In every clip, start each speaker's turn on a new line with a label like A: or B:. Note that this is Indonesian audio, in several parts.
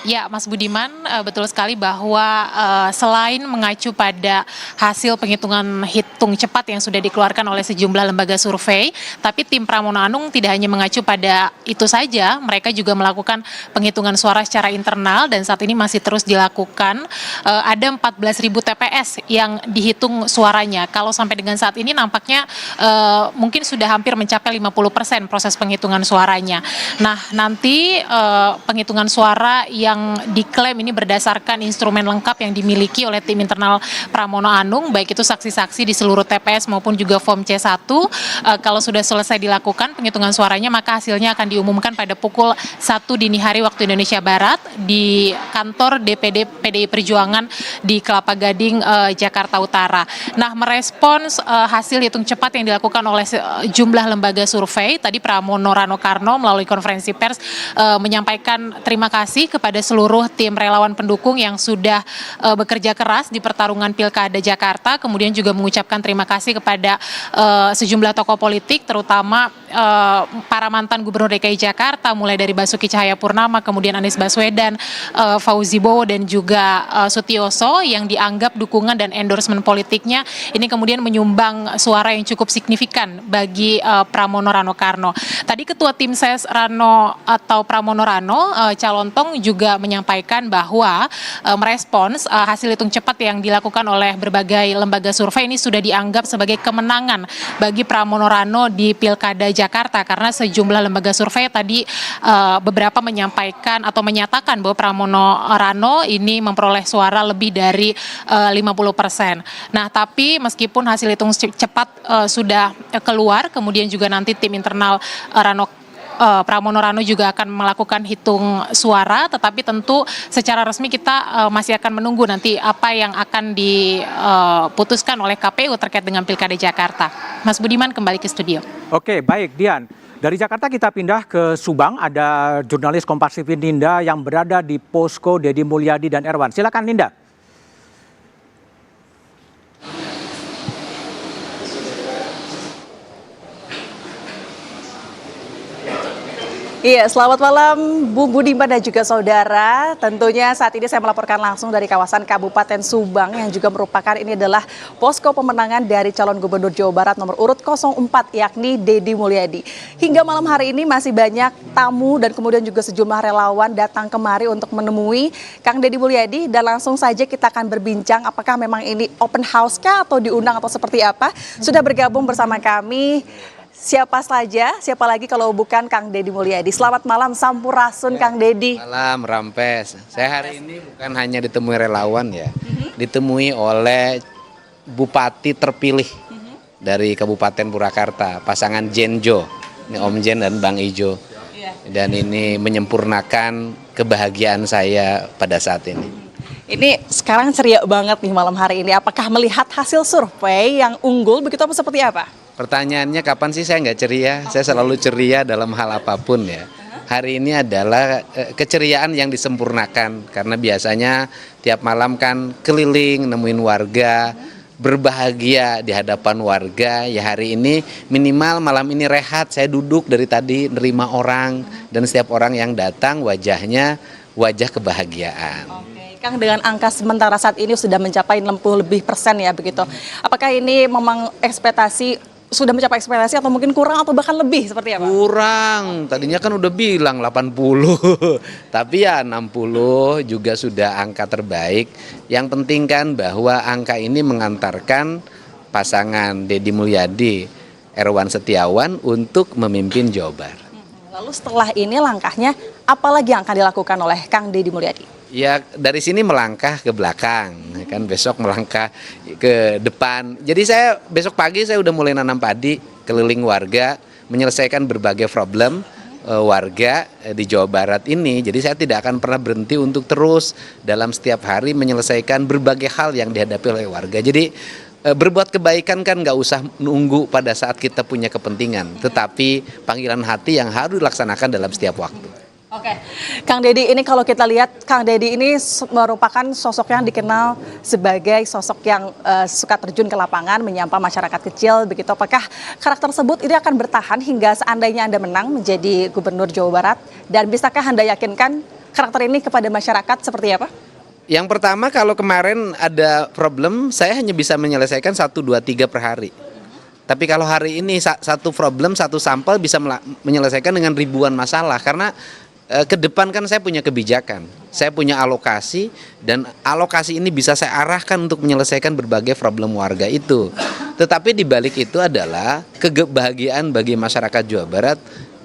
A: Ya, Mas Budiman, betul sekali bahwa selain mengacu pada hasil penghitungan hitung cepat yang sudah dikeluarkan oleh sejumlah lembaga survei, tapi tim Pramono Anung tidak hanya mengacu pada itu saja, mereka juga melakukan penghitungan suara secara internal dan saat ini masih terus dilakukan. Ada 14.000 TPS yang dihitung suaranya. Kalau sampai dengan saat ini nampaknya mungkin sudah hampir mencapai 50% proses penghitungan suaranya. Nah, nanti penghitungan suara yang diklaim ini berdasarkan instrumen lengkap yang dimiliki oleh tim internal Pramono Anung, baik itu saksi-saksi di seluruh TPS maupun juga form C1. Kalau sudah selesai dilakukan penghitungan suaranya, maka hasilnya akan diumumkan pada pukul 1 dini hari waktu Indonesia Barat di kantor DPD PDI Perjuangan di Kelapa Gading, Jakarta Utara. Nah, merespons hasil hitung cepat yang dilakukan oleh jumlah lembaga survei, tadi Pramono Rano Karno melalui konferensi pers menyampaikan terima kasih kepada seluruh tim relawan pendukung yang sudah bekerja keras di pertarungan Pilkada Jakarta, kemudian juga mengucapkan terima kasih kepada sejumlah tokoh politik, terutama para mantan Gubernur DKI Jakarta, mulai dari Basuki Cahayapurnama, kemudian Anies Baswedan, Fauzi Bowo, dan juga Sutioso, yang dianggap dukungan dan endorsement politiknya ini kemudian menyumbang suara yang cukup signifikan bagi Pramono Rano Karno. Tadi Ketua Tim Ses Rano atau Pramono Rano, Calontong, juga menyampaikan bahwa merespons hasil hitung cepat yang dilakukan oleh berbagai lembaga survei ini sudah dianggap sebagai kemenangan bagi Pramono Rano di Pilkada Jakarta, karena sejumlah lembaga survei tadi beberapa menyampaikan atau menyatakan bahwa Pramono Rano ini memperoleh suara lebih dari 50%. Nah, tapi meskipun hasil hitung cepat sudah keluar, kemudian juga nanti tim internal Pramono Rano juga akan melakukan hitung suara, tetapi tentu secara resmi kita masih akan menunggu nanti apa yang akan diputuskan oleh KPU terkait dengan Pilkada Jakarta. Mas Budiman, kembali ke studio.
B: Oke, baik Dian. Dari Jakarta kita pindah ke Subang, ada jurnalis Kompas TV Ninda yang berada di posko Deddy Mulyadi dan Erwan. Silakan Ninda.
C: Iya, selamat malam Bu Budiman dan juga saudara. Tentunya saat ini saya melaporkan langsung dari kawasan Kabupaten Subang yang juga merupakan ini adalah posko pemenangan dari calon gubernur Jawa Barat nomor urut 04 yakni Deddy Mulyadi. Hingga malam hari ini masih banyak tamu dan kemudian juga sejumlah relawan datang kemari untuk menemui Kang Deddy Mulyadi, dan langsung saja kita akan berbincang apakah memang ini open house kah atau diundang atau seperti apa. Sudah bergabung bersama kami siapa saja, siapa lagi kalau bukan Kang Deddy Mulyadi. Selamat malam, sampurasun Kang Deddy.
D: Malam, Rampes. Saya hari ini bukan hanya ditemui relawan ya, ditemui oleh Bupati terpilih dari Kabupaten Purwakarta, pasangan Jenjo, ini Om Jen dan Bang Ijo. Dan ini menyempurnakan kebahagiaan saya pada saat ini.
C: Ini sekarang ceria banget nih malam hari ini. Apakah melihat hasil survei yang unggul begitu apa seperti apa?
D: Pertanyaannya kapan sih saya nggak ceria? Saya selalu ceria dalam hal apapun ya. Hari ini adalah keceriaan yang disempurnakan, karena biasanya tiap malam kan keliling nemuin warga, berbahagia di hadapan warga. Ya hari ini minimal malam ini rehat, saya duduk dari tadi nerima orang, dan setiap orang yang datang wajahnya wajah kebahagiaan.
C: Kang, dengan angka sementara saat ini sudah mencapai 60% lebih ya begitu. Apakah ini memang sudah mencapai ekspektasi atau mungkin kurang atau bahkan lebih seperti apa?
D: Kurang, tadinya kan udah bilang 80, tapi ya 60 juga sudah angka terbaik. Yang penting kan bahwa angka ini mengantarkan pasangan Deddy Mulyadi, Erwan Setiawan untuk memimpin Jawa Barat.
C: Lalu setelah ini langkahnya apa lagi yang akan dilakukan oleh Kang Deddy Mulyadi?
D: Ya dari sini melangkah ke belakang, kan besok melangkah ke depan. Jadi saya besok pagi saya udah mulai nanam padi, keliling warga, menyelesaikan berbagai problem warga di Jawa Barat ini. Jadi saya tidak akan pernah berhenti untuk terus dalam setiap hari menyelesaikan berbagai hal yang dihadapi oleh warga. Jadi berbuat kebaikan kan nggak usah nunggu pada saat kita punya kepentingan, tetapi panggilan hati yang harus dilaksanakan dalam setiap waktu.
C: Oke, Kang Deddy, ini kalau kita lihat Kang Deddy ini merupakan sosok yang dikenal sebagai sosok yang suka terjun ke lapangan, menyapa masyarakat kecil begitu. Apakah karakter tersebut ini akan bertahan hingga seandainya Anda menang menjadi Gubernur Jawa Barat? Dan bisakah Anda yakinkan karakter ini kepada masyarakat seperti apa?
D: Yang pertama, kalau kemarin ada problem, saya hanya bisa menyelesaikan 1, 2, 3 per hari. Tapi kalau hari ini satu problem, satu sampel bisa menyelesaikan dengan ribuan masalah. Karena ke depan kan saya punya kebijakan, saya punya alokasi, dan alokasi ini bisa saya arahkan untuk menyelesaikan berbagai problem warga itu. Tetapi di balik itu adalah kebahagiaan bagi masyarakat Jawa Barat.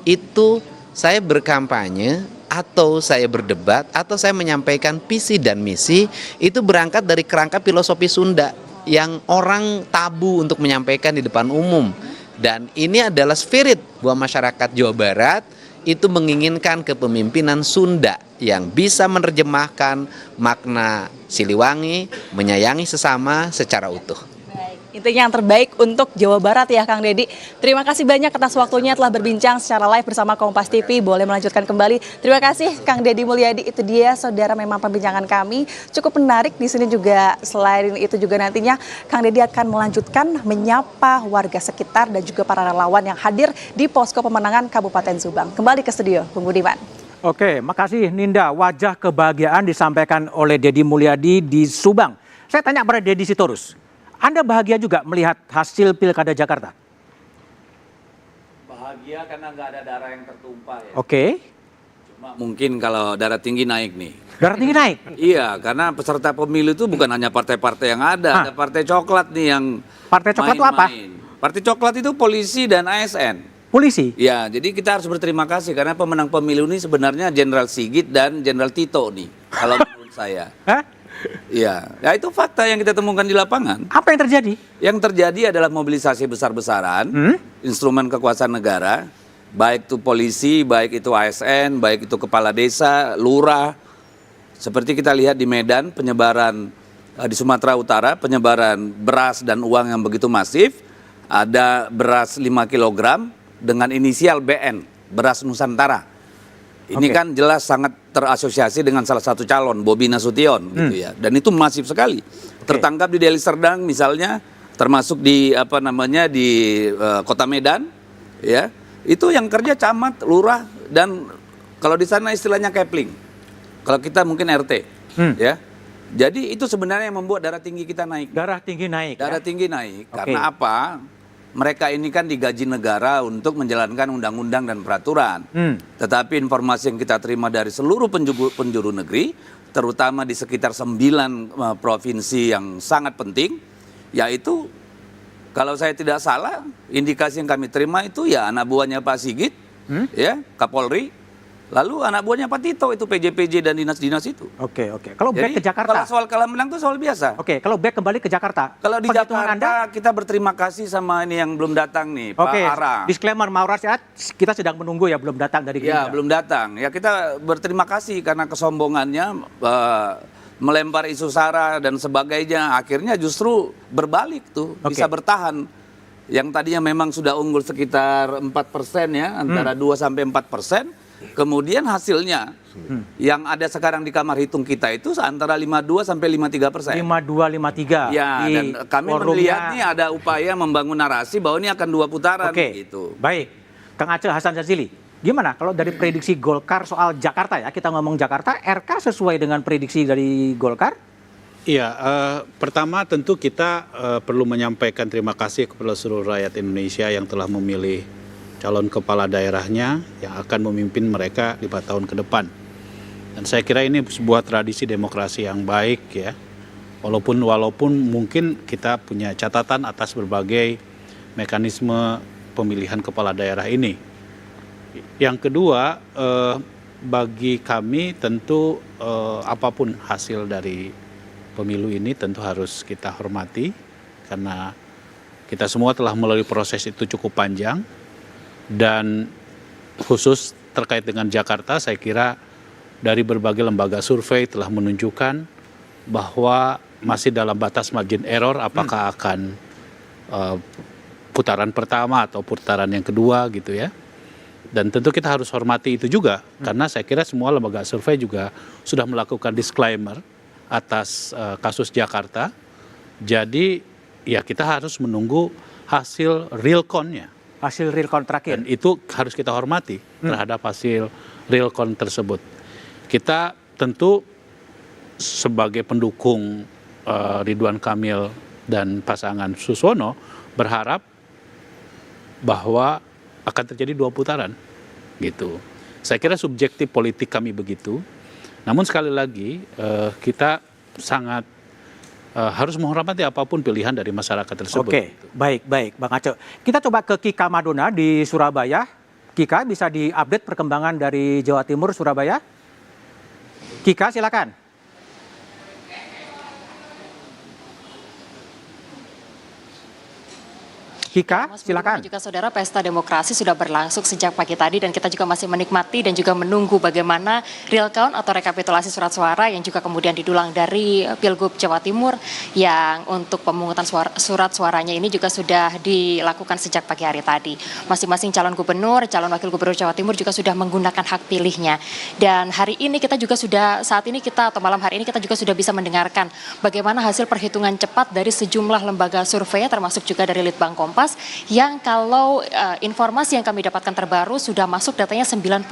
D: Itu saya berkampanye, atau saya berdebat, atau saya menyampaikan visi dan misi, itu berangkat dari kerangka filosofi Sunda yang orang tabu untuk menyampaikan di depan umum. Dan ini adalah spirit bahwa masyarakat Jawa Barat itu menginginkan kepemimpinan Sunda yang bisa menerjemahkan makna Siliwangi, menyayangi sesama secara utuh.
C: Intinya yang terbaik untuk Jawa Barat ya Kang Deddy. Terima kasih banyak atas waktunya telah berbincang secara live bersama Kompas TV. Boleh melanjutkan kembali. Terima kasih Kang Deddy Mulyadi. Itu dia saudara, memang perbincangan kami cukup menarik. Di sini juga selain itu juga nantinya Kang Deddy akan melanjutkan menyapa warga sekitar dan juga para relawan yang hadir di posko pemenangan Kabupaten Subang. Kembali ke studio, Bung Budiman.
B: Oke, makasih Ninda. Wajah kebahagiaan disampaikan oleh Deddy Mulyadi di Subang. Saya tanya pada Deddy Sitorus. Anda bahagia juga melihat hasil Pilkada Jakarta?
E: Bahagia karena nggak ada darah yang tertumpah ya.
B: Oke.
E: Cuma mungkin kalau darah tinggi naik nih.
B: Darah tinggi naik?
E: Iya, karena peserta pemilu itu bukan hanya partai-partai yang ada partai coklat nih yang
B: Partai coklat itu apa?
E: Partai coklat itu polisi dan ASN.
B: Polisi?
E: Ya, jadi kita harus berterima kasih karena pemenang pemilu ini sebenarnya Jenderal Sigit dan Jenderal Tito nih, kalau menurut saya.
B: Hah?
E: Iya, ya itu fakta yang kita temukan di lapangan.
B: Apa yang terjadi?
E: Yang terjadi adalah mobilisasi besar-besaran, instrumen kekuasaan negara, baik itu polisi, baik itu ASN, baik itu kepala desa, lurah. Seperti kita lihat di Medan, penyebaran di Sumatera Utara, penyebaran beras dan uang yang begitu masif. Ada beras 5 kg dengan inisial BN, beras Nusantara. Ini kan jelas sangat terasosiasi dengan salah satu calon, Bobi Nasution, gitu ya. Dan itu masif sekali. Tertangkap di Deli Serdang misalnya, termasuk di di Kota Medan, ya. Itu yang kerja camat, lurah, dan kalau di sana istilahnya kepling. Kalau kita mungkin RT, ya. Jadi itu sebenarnya yang membuat darah tinggi kita naik.
B: Darah tinggi naik.
E: Darah tinggi naik karena apa? Mereka ini kan digaji negara untuk menjalankan undang-undang dan peraturan. Tetapi informasi yang kita terima dari seluruh penjuru negeri, terutama di sekitar 9 provinsi yang sangat penting, yaitu kalau saya tidak salah, indikasi yang kami terima itu ya anak buahnya Pak Sigit, ya Kapolri, lalu anak buahnya Pak Tito itu PJ-PJ dan dinas-dinas itu.
B: Oke. Kalau back ke Jakarta.
E: Kalau soal kalah menang itu soal biasa.
B: Oke, kalau back kembali ke Jakarta.
E: Kalau di Jakarta kita berterima kasih sama ini yang belum datang nih, Pak Ara.
B: Disclaimer Maura Sihat, kita sedang menunggu ya, belum datang dari Gerindra.
E: Ya, belum datang. Ya kita berterima kasih karena kesombongannya melempar isu sara dan sebagainya, akhirnya justru berbalik tuh, bisa bertahan. Yang tadinya memang sudah unggul sekitar 4% ya, antara 2 sampai 4%. Kemudian hasilnya yang ada sekarang di kamar hitung kita itu antara 52 sampai 53%.
B: 52, 53.
E: Ya, dan kami melihat nih ada upaya membangun narasi bahwa ini akan 2 putaran gitu.
B: Baik, Kang Aceh Hasan Jazili, gimana kalau dari prediksi Golkar soal Jakarta ya, kita ngomong Jakarta, RK sesuai dengan prediksi dari Golkar?
F: Iya, pertama tentu kita perlu menyampaikan terima kasih kepada seluruh rakyat Indonesia yang telah memilih calon kepala daerahnya yang akan memimpin mereka 5 tahun ke depan. Dan saya kira ini sebuah tradisi demokrasi yang baik ya. Walaupun mungkin kita punya catatan atas berbagai mekanisme pemilihan kepala daerah ini. Yang kedua, bagi kami tentu apapun hasil dari pemilu ini tentu harus kita hormati karena kita semua telah melalui proses itu cukup panjang. Dan khusus terkait dengan Jakarta, saya kira dari berbagai lembaga survei telah menunjukkan bahwa masih dalam batas margin error apakah akan putaran pertama atau putaran yang kedua gitu ya. Dan tentu kita harus hormati itu juga karena saya kira semua lembaga survei juga sudah melakukan disclaimer atas kasus Jakarta. Jadi ya kita harus menunggu hasil real count-nya.
B: Hasil real count terakhir.
F: Dan itu harus kita hormati terhadap hasil real count tersebut. Kita tentu sebagai pendukung Ridwan Kamil dan pasangan Susono berharap bahwa akan terjadi 2 putaran gitu. Saya kira subjektif politik kami begitu. Namun sekali lagi kita sangat harus menghormati apapun pilihan dari masyarakat tersebut.
B: Oke, baik, Bang Aceh. Kita coba ke Kika Madona di Surabaya. Kika, bisa diupdate perkembangan dari Jawa Timur, Surabaya? Kika, silakan. Kika,
G: Mas Budi
B: silakan.
G: dan juga saudara, pesta demokrasi sudah berlangsung sejak pagi tadi dan kita juga masih menikmati dan juga menunggu bagaimana real count atau rekapitulasi surat suara yang juga kemudian didulang dari Pilgub Jawa Timur yang untuk pemungutan surat suaranya ini juga sudah dilakukan sejak pagi hari tadi. Masing-masing calon gubernur, calon wakil gubernur Jawa Timur juga sudah menggunakan hak pilihnya. Dan hari ini kita juga sudah, saat ini kita atau malam hari ini kita juga sudah bisa mendengarkan bagaimana hasil perhitungan cepat dari sejumlah lembaga survei termasuk juga dari Litbang Kompas yang kalau informasi yang kami dapatkan terbaru sudah masuk datanya 98%.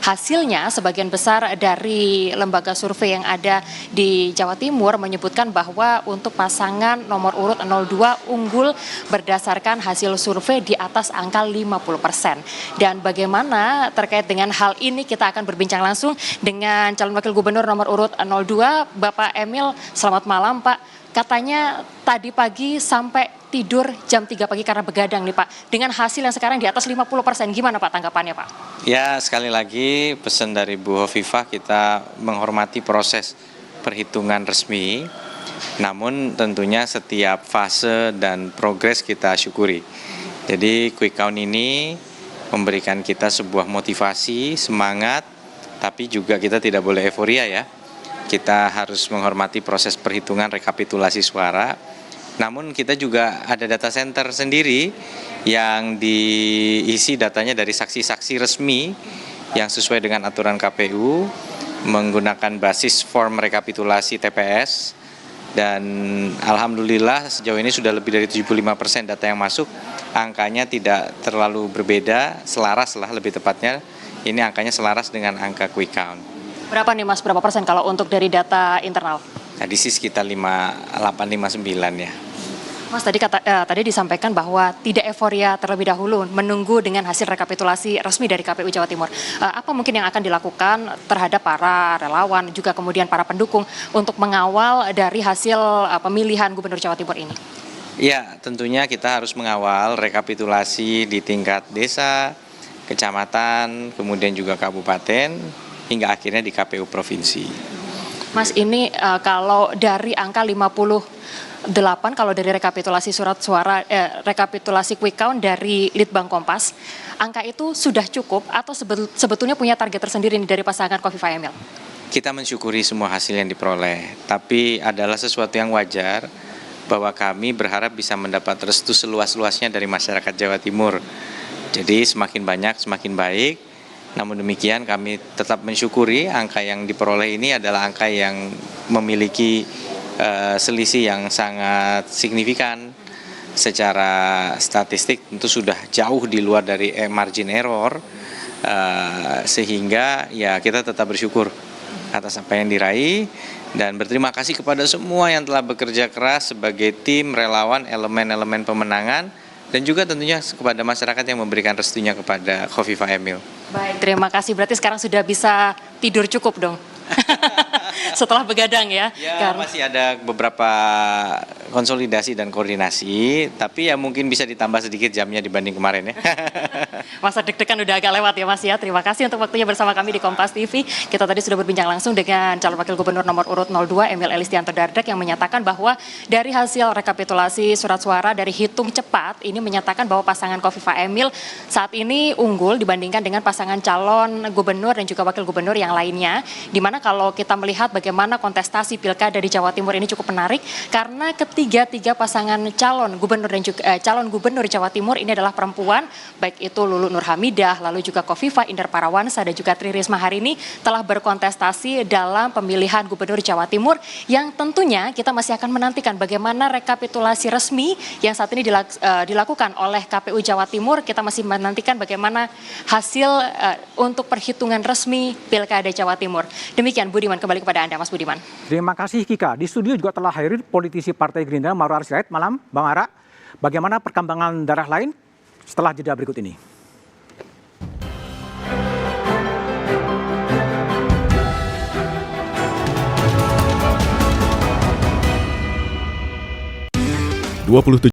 G: Hasilnya sebagian besar dari lembaga survei yang ada di Jawa Timur menyebutkan bahwa untuk pasangan nomor urut 02 unggul berdasarkan hasil survei di atas angka 50%. Dan bagaimana terkait dengan hal ini kita akan berbincang langsung dengan calon wakil gubernur nomor urut 02 Bapak Emil. Selamat malam Pak. Katanya tadi pagi sampai tidur jam 3 pagi karena begadang nih Pak. Dengan hasil yang sekarang di atas 50%, gimana Pak tanggapannya Pak?
H: Ya, sekali lagi pesan dari Bu Hovifah, kita menghormati proses perhitungan resmi. Namun tentunya setiap fase dan progres kita syukuri. Jadi quick count ini memberikan kita sebuah motivasi, semangat, tapi juga kita tidak boleh euforia ya. Kita harus menghormati proses perhitungan rekapitulasi suara. Namun kita juga ada data center sendiri yang diisi datanya dari saksi-saksi resmi yang sesuai dengan aturan KPU menggunakan basis form rekapitulasi TPS. Dan alhamdulillah sejauh ini sudah lebih dari 75% data yang masuk. Angkanya tidak terlalu berbeda, selaras lah lebih tepatnya. Ini angkanya selaras dengan angka quick count.
G: Berapa nih Mas, berapa persen kalau untuk dari data internal?
H: Tadi sih sekitar 58-59 ya.
G: Mas tadi disampaikan bahwa tidak euforia terlebih dahulu menunggu dengan hasil rekapitulasi resmi dari KPU Jawa Timur. Apa mungkin yang akan dilakukan terhadap para relawan juga kemudian para pendukung untuk mengawal dari hasil pemilihan Gubernur Jawa Timur ini?
H: Ya, tentunya kita harus mengawal rekapitulasi di tingkat desa, kecamatan, kemudian juga kabupaten, hingga akhirnya di KPU Provinsi.
G: Mas, ini kalau dari angka 58, kalau dari rekapitulasi surat suara, rekapitulasi quick count dari Litbang Kompas, angka itu sudah cukup atau sebetulnya punya target tersendiri dari pasangan Khofifah Emil?
H: Kita mensyukuri semua hasil yang diperoleh, tapi adalah sesuatu yang wajar bahwa kami berharap bisa mendapat restu seluas-luasnya dari masyarakat Jawa Timur. Jadi semakin banyak, semakin baik. Namun demikian kami tetap mensyukuri angka yang diperoleh ini adalah angka yang memiliki selisih yang sangat signifikan. Secara statistik tentu sudah jauh di luar dari margin error, sehingga ya kita tetap bersyukur atas apa yang diraih dan berterima kasih kepada semua yang telah bekerja keras sebagai tim, relawan, elemen-elemen pemenangan, dan juga tentunya kepada masyarakat yang memberikan restunya kepada Khofifah Emil.
G: Baik, terima kasih. Berarti sekarang sudah bisa tidur cukup dong? Setelah begadang ya?
H: Ya, masih ada beberapa konsolidasi dan koordinasi, tapi ya mungkin bisa ditambah sedikit jamnya dibanding kemarin ya.
G: Masa deg-degan udah agak lewat ya Mas ya. Terima kasih untuk waktunya bersama kami di Kompas TV. Kita tadi sudah berbincang langsung dengan calon wakil gubernur nomor urut 02 Emil Elistianto Dardak yang menyatakan bahwa dari hasil rekapitulasi surat suara dari hitung cepat ini menyatakan bahwa pasangan Khofifah Emil saat ini unggul dibandingkan dengan pasangan calon gubernur dan juga wakil gubernur yang lainnya. Di mana kalau kita melihat bagaimana kontestasi pilkada di Jawa Timur ini cukup menarik karena ketika tiga pasangan calon gubernur dan juga calon gubernur Jawa Timur ini adalah perempuan, baik itu Lulu Nur Hamidah, lalu juga Khofifah Indar Parawansa dan juga Tri Risma hari ini telah berkontestasi dalam pemilihan gubernur Jawa Timur yang tentunya kita masih akan menantikan bagaimana rekapitulasi resmi yang saat ini dilakukan oleh KPU Jawa Timur. Kita masih menantikan bagaimana hasil untuk perhitungan resmi Pilkada Jawa Timur. Demikian Budiman, kembali kepada Anda Mas Budiman.
B: Terima kasih Kika. Di studio juga telah hadir politisi Partai Gerindra Ma'ruf Aris-Sirait. Malam Bang Ara. Bagaimana perkembangan daerah lain setelah jeda berikut ini?